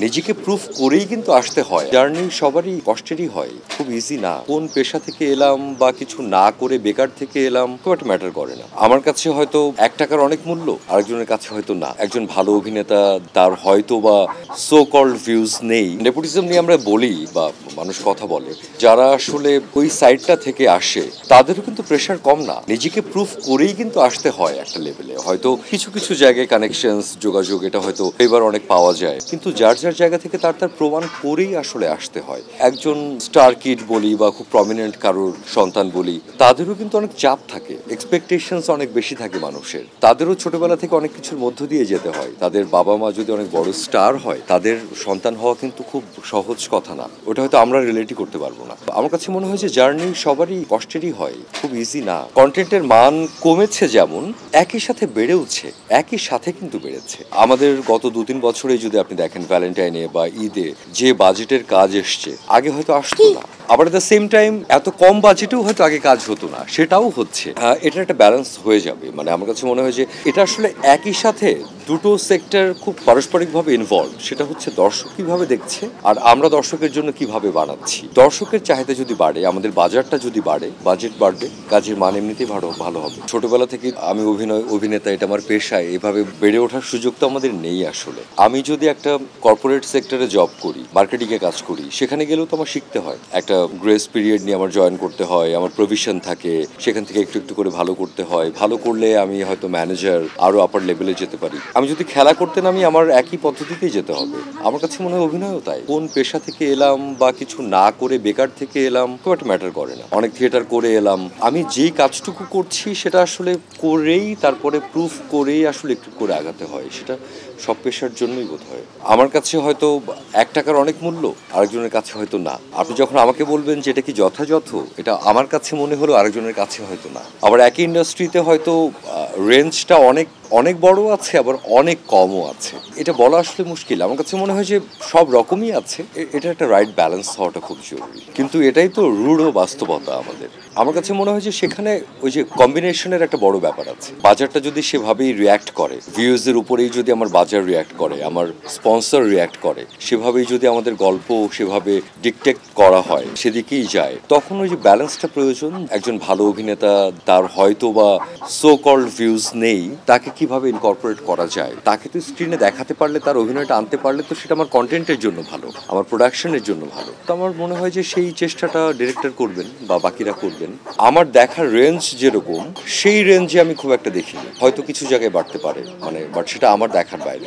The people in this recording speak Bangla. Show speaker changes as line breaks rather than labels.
নিজেকে প্রুফ করেই কিন্তু আসতে হয়। জার্নি সবারই কষ্টেরই হয়, খুব ইজি না। কোন পেশা থেকে এলাম বা কিছু না করে বেকার থেকে এলাম খুব একটা ম্যাটার করে না। আমার কাছে হয়তো 1 টাকার অনেক মূল্য, আরেকজনের কাছে হয়তো না। একজন ভালো অভিনেতা, তার হয়তো বা সো কল্ড ভিউজ নেই। নেপোটিজম নিয়ে আমরা বলি বা মানুষ কথা বলে, যারা আসলে ওই সাইডটা থেকে আসে তাদেরও কিন্তু প্রেশার কম না। নিজেকে প্রুফ করেই কিন্তু আসতে হয় একটা লেভেলে। হয়তো কিছু কিছু জায়গায় কানেকশনস, যোগাযোগ এটা হয়তো এবার অনেক পাওয়া যায়, কিন্তু যার যার জায়গা থেকে তার তার প্রমাণ করেই আসলে আসতে হয়। একজন স্টার কিড বলি বা খুব প্রমিনেন্ট কারোর সন্তান বলি, তাদেরও কিন্তু অনেক চাপ থাকে, এক্সপেকটেশনস অনেক বেশি থাকে মানুষের। তাদেরও ছোটবেলা থেকে অনেক কিছুর মধ্য দিয়ে যেতে হয়। তাদের বাবা মা যদি অনেক বড় স্টার হয়, তাদের সন্তান হওয়া কিন্তু খুব সহজ কথা না। ওটা হয়তো আমরা রিলেটই করতে পারবো না। আমার কাছে মনে হয় যে জার্নি সবারই কষ্টেরই হয়, খুব ইজি না। কন্টেন্টের মান কমেছে যেমন, একই সাথে বেড়েওছে, একই সাথে কিন্তু বেড়েছে। আমাদের গত 2-3 বছরে যদি আপনি দেখেন, ভ্যালেন্টাইনে বা ঈদে যে বাজেটের কাজ এসছে, আগে হয়তো আসতো না। আবার এট দ্য সেম টাইম এত কম বাজেটেও হয়তো আগে কাজ হতো না, সেটাও হচ্ছে। এটা একটা ব্যালেন্স হয়ে যাবে। মানে আমার কাছে মনে হয় যে এটা আসলে একই সাথে দুটো সেক্টর খুব পারস্পরিকভাবে ইনভলভ। সেটা হচ্ছে দর্শক কিভাবে দেখছে আর আমরা দর্শকের জন্য কিভাবে বানাচ্ছি। দর্শকের চাহিদা যদি বাড়ে, আমাদের বাজারটা যদি বাড়ে, বাজেট বাড়বে, কাজের মান এমনিতেই ভালো হবে। ছোটবেলা থেকে আমি অভিনেতা, এটা আমার পেশায়, এভাবে বেড়ে ওঠার সুযোগ তো আমাদের নেই আসলে। আমি যদি একটা কর্পোরেট সেক্টরে জব করি, মার্কেটিংয়ে কাজ করি, সেখানে গেলেও তো আমার শিখতে হয়। একটা গ্রেস পিরিয়ড নিয়ে আমার জয়েন করতে হয়, আমার প্রভিশন থাকে, সেখান থেকে একটু একটু করে ভালো করতে হয়। ভালো করলে আমি হয়তো ম্যানেজার, আরো আপার লেভেলে যেতে পারি। আমি যদি খেলা করতে নামি, আমার একই পদ্ধতিতেই যেতে হবে। আমার কাছে মনে হয় অভিনয়ও তাই। কোন পেশা থেকে এলাম বা কিছু না করে বেকার থেকে এলাম খুব একটা ম্যাটার করে না। অনেক থিয়েটার করে এলাম, আমি যেই কাজটুকু করছি সেটা আসলে করেই, তারপরে প্রুফ করেই আসলে একটু করে আগাতে হয়। সেটা সব পেশার জন্যই বোধ হয়। আমার কাছে হয়তো 1 টাকার অনেক মূল্য, আরেকজনের কাছে হয়তো না। আপনি যখন আমাকে বলবেন যে এটা কি যথাযথ, এটা আমার কাছে মনে হলো, আরেকজনের কাছে হয়তো না। আবার একই ইন্ডাস্ট্রিতে হয়তো রেঞ্জটা অনেক অনেক বড় আছে, আবার অনেক কমও আছে। এটা বলা আসলে মুশকিল। আমার কাছে মনে হয় যে সব রকমই আছে। এটা একটা রাইট ব্যালেন্স হওয়াটা খুব জরুরি। কিন্তু এটাই তো রূঢ় বাস্তবতা আমাদের। আমার কাছে মনে হয় যে সেখানে ওই যে কম্বিনেশনের একটা বড় ব্যাপার আছে। বাজারটা যদি সেভাবেই রিয়্যাক্ট করে, ভিউজের উপরেই যদি আমার বাজার রিয়্যাক্ট করে, আমার স্পন্সর রিয়্যাক্ট করে, সেভাবেই যদি আমাদের গল্প সেভাবে ডিকটেক্ট করা হয়, সেদিকেই যায়, তখন ওই যে ব্যালেন্সটা প্রয়োজন। একজন ভালো অভিনেতা, তার হয়তো বা সো কল্ড ভিউজ নেই, তাকে কিভাবে ইনকর্পোরেট করা যায়, তাকে তো স্ক্রিনে দেখাতে পারলে, তার অভিনয়টা আনতে পারলে তো সেটা আমার কন্টেন্টের জন্য ভালো, আমার প্রোডাকশনের জন্য ভালো। তো আমার মনে হয় যে সেই চেষ্টাটা ডিরেক্টর করবেন বা বাকিরা করবেন। আমার দেখার রেঞ্জ যেরকম, সেই রেঞ্জে আমি খুব একটা দেখিনি। হয়তো কিছু জায়গায় বাড়তে পারে, বাট সেটা আমার দেখার বাইরে।